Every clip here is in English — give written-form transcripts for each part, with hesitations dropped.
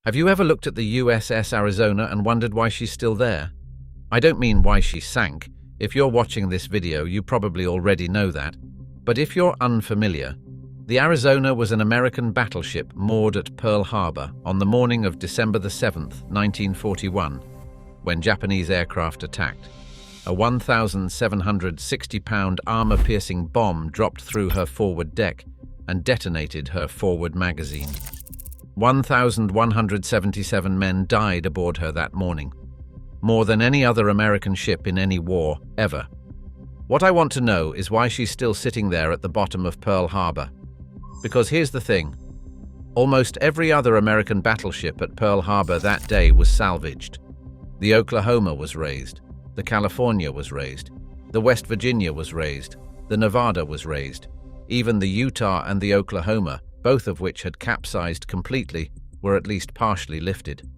Have you ever looked at the USS Arizona and wondered why she's still there? I don't mean why she sank. If you're watching this video, you probably already know that. But if you're unfamiliar, the Arizona was an American battleship moored at Pearl Harbor on the morning of December the 7th, 1941, when Japanese aircraft attacked. A 1,760-pound armor-piercing bomb dropped through her forward deck and detonated her forward magazine. 1,177 men died aboard her that morning, more than any other American ship in any war ever. What I want to know is why she's still sitting there at the bottom of Pearl Harbor. Because here's the thing. Almost every other American battleship at Pearl Harbor that day was salvaged. The Oklahoma was raised. The California was raised. The West Virginia was raised. The Nevada was raised. Even the Utah and the Oklahoma, both of which had capsized completely, were at least partially lifted.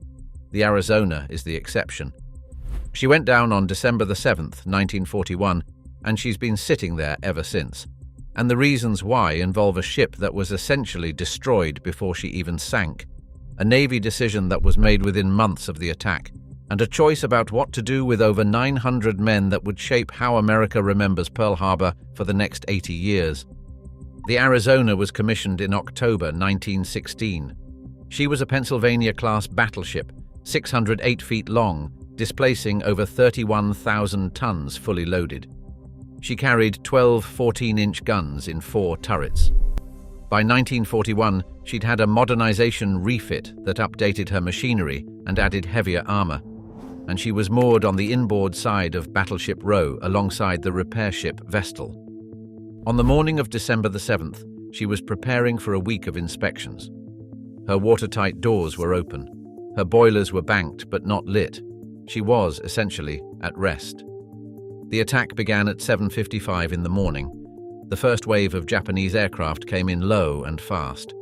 The Arizona is the exception. She went down on December the 7th, 1941, and she's been sitting there ever since. And the reasons why involve a ship that was essentially destroyed before she even sank, a Navy decision that was made within months of the attack, and a choice about what to do with over 900 men that would shape how America remembers Pearl Harbor for the next 80 years. The Arizona was commissioned in October 1916. She was a Pennsylvania-class battleship, 608 feet long, displacing over 31,000 tons fully loaded. She carried 12 14-inch guns in 4 turrets. By 1941, she'd had a modernization refit that updated her machinery and added heavier armor, and she was moored on the inboard side of Battleship Row alongside the repair ship Vestal. On the morning of December the 7th, she was preparing for a week of inspections. Her watertight doors were open. Her boilers were banked but not lit. She was, essentially, at rest. The attack began at 7:55 in the morning. The first wave of Japanese aircraft came in low and fast.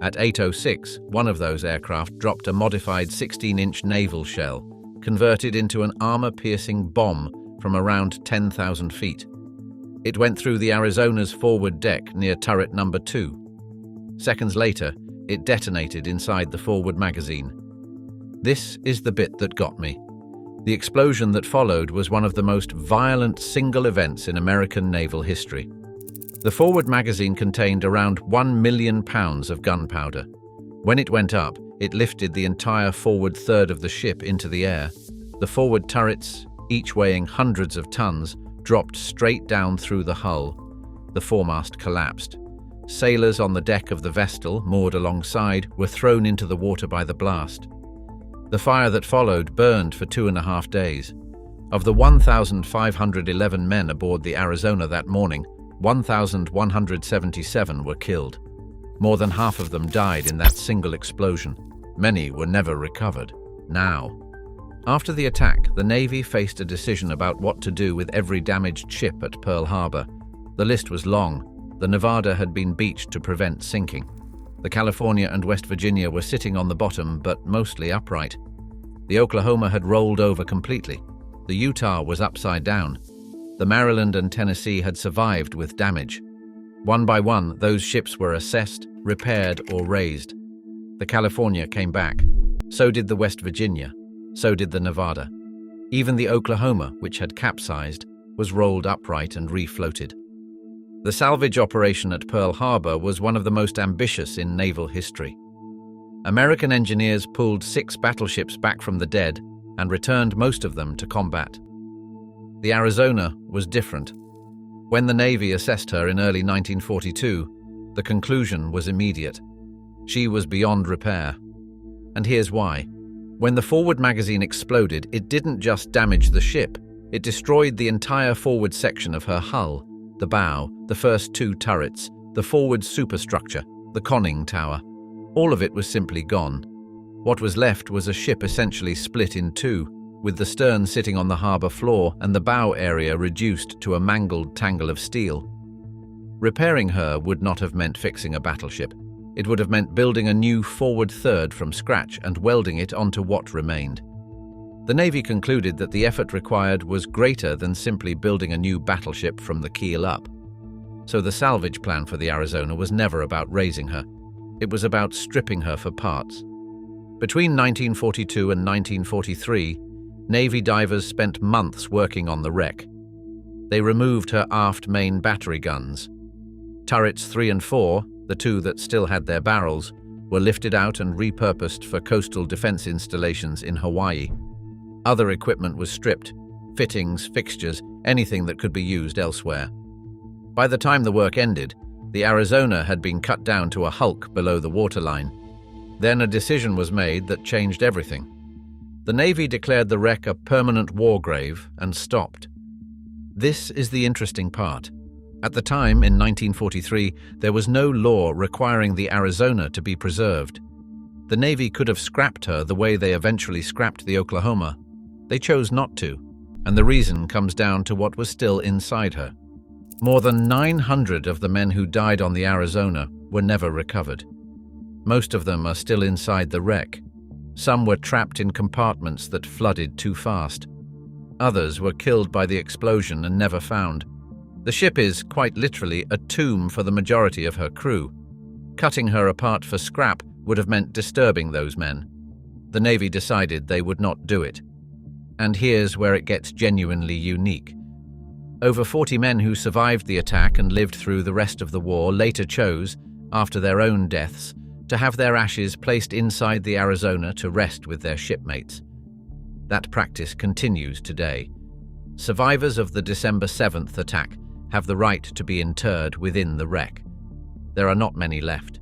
At 8:06, one of those aircraft dropped a modified 16-inch naval shell, converted into an armor-piercing bomb from around 10,000 feet. It went through the Arizona's forward deck near turret number 2. Seconds later, it detonated inside the forward magazine. This is the bit that got me. The explosion that followed was one of the most violent single events in American naval history. The forward magazine contained around 1 million pounds of gunpowder. When it went up, it lifted the entire forward third of the ship into the air. The forward turrets, each weighing hundreds of tons, dropped straight down through the hull. The foremast collapsed. Sailors on the deck of the Vestal, moored alongside, were thrown into the water by the blast. The fire that followed burned for 2.5 days. Of the 1,511 men aboard the Arizona that morning, 1,177 were killed. More than half of them died in that single explosion. Many were never recovered. Now, after the attack, the Navy faced a decision about what to do with every damaged ship at Pearl Harbor. The list was long. The Nevada had been beached to prevent sinking. The California and West Virginia were sitting on the bottom, but mostly upright. The Oklahoma had rolled over completely. The Utah was upside down. The Maryland and Tennessee had survived with damage. One by one, those ships were assessed, repaired, or raised. The California came back. So did the West Virginia. So did the Nevada. Even the Oklahoma, which had capsized, was rolled upright and refloated. The salvage operation at Pearl Harbor was one of the most ambitious in naval history. American engineers pulled 6 battleships back from the dead and returned most of them to combat. The Arizona was different. When the Navy assessed her in early 1942, the conclusion was immediate. She was beyond repair. And here's why. When the forward magazine exploded, it didn't just damage the ship. It destroyed the entire forward section of her hull, the bow, the first 2 turrets, the forward superstructure, the conning tower. All of it was simply gone. What was left was a ship essentially split in 2, with the stern sitting on the harbor floor and the bow area reduced to a mangled tangle of steel. Repairing her would not have meant fixing a battleship. It would have meant building a new forward third from scratch and welding it onto what remained. The Navy concluded that the effort required was greater than simply building a new battleship from the keel up. So the salvage plan for the Arizona was never about raising her. It was about stripping her for parts. Between 1942 and 1943, Navy divers spent months working on the wreck. They removed her aft main battery guns. Turrets 3 and 4, the two that still had their barrels, were lifted out and repurposed for coastal defense installations in Hawaii. Other equipment was stripped, fittings, fixtures, anything that could be used elsewhere. By the time the work ended, the Arizona had been cut down to a hulk below the waterline. Then a decision was made that changed everything. The Navy declared the wreck a permanent war grave and stopped. This is the interesting part. At the time, in 1943, there was no law requiring the Arizona to be preserved. The Navy could have scrapped her the way they eventually scrapped the Oklahoma. They chose not to, and the reason comes down to what was still inside her. More than 900 of the men who died on the Arizona were never recovered. Most of them are still inside the wreck. Some were trapped in compartments that flooded too fast. Others were killed by the explosion and never found. The ship is, quite literally, a tomb for the majority of her crew. Cutting her apart for scrap would have meant disturbing those men. The Navy decided they would not do it. And here's where it gets genuinely unique. Over 40 men who survived the attack and lived through the rest of the war later chose, after their own deaths, to have their ashes placed inside the Arizona to rest with their shipmates. That practice continues today. Survivors of the December 7th attack have the right to be interred within the wreck. There are not many left.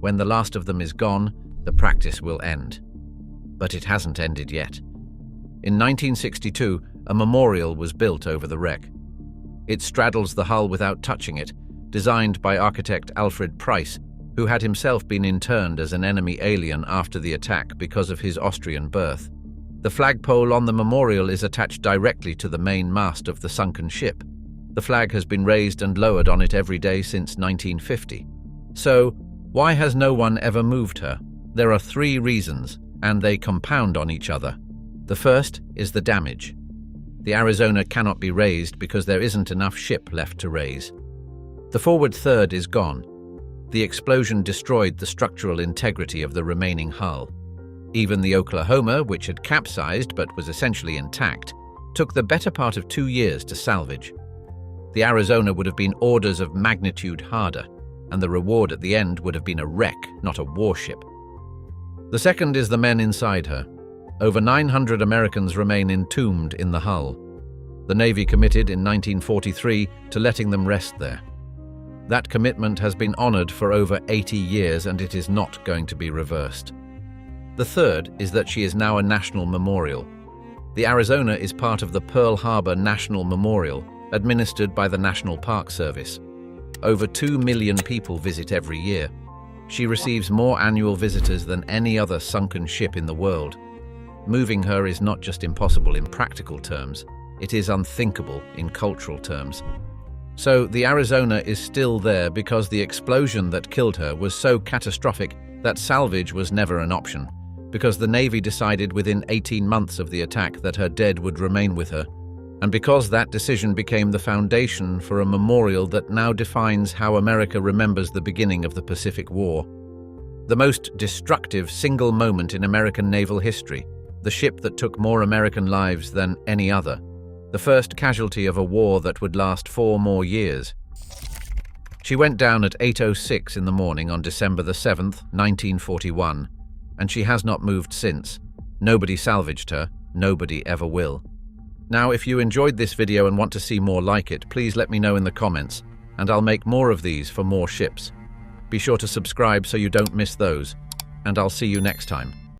When the last of them is gone, the practice will end. But it hasn't ended yet. In 1962, a memorial was built over the wreck. It straddles the hull without touching it, designed by architect Alfred Price, who had himself been interned as an enemy alien after the attack because of his Austrian birth. The flagpole on the memorial is attached directly to the main mast of the sunken ship. The flag has been raised and lowered on it every day since 1950. So, why has no one ever moved her? There are 3 reasons, and they compound on each other. The first is the damage. The Arizona cannot be raised because there isn't enough ship left to raise. The forward third is gone. The explosion destroyed the structural integrity of the remaining hull. Even the Oklahoma, which had capsized but was essentially intact, took the better part of 2 years to salvage. The Arizona would have been orders of magnitude harder, and the reward at the end would have been a wreck, not a warship. The second is the men inside her. Over 900 Americans remain entombed in the hull. The Navy committed in 1943 to letting them rest there. That commitment has been honored for over 80 years, and it is not going to be reversed. The third is that she is now a national memorial. The Arizona is part of the Pearl Harbor National Memorial, administered by the National Park Service. Over 2 million people visit every year. She receives more annual visitors than any other sunken ship in the world. Moving her is not just impossible in practical terms, it is unthinkable in cultural terms. So the Arizona is still there because the explosion that killed her was so catastrophic that salvage was never an option, because the Navy decided within 18 months of the attack that her dead would remain with her, and because that decision became the foundation for a memorial that now defines how America remembers the beginning of the Pacific War. The most destructive single moment in American naval history, the ship that took more American lives than any other, the first casualty of a war that would last 4 more years. She went down at 8:06 in the morning on December the 7th, 1941, and she has not moved since. Nobody salvaged her, nobody ever will. Now, if you enjoyed this video and want to see more like it, please let me know in the comments, and I'll make more of these for more ships. Be sure to subscribe so you don't miss those, and I'll see you next time.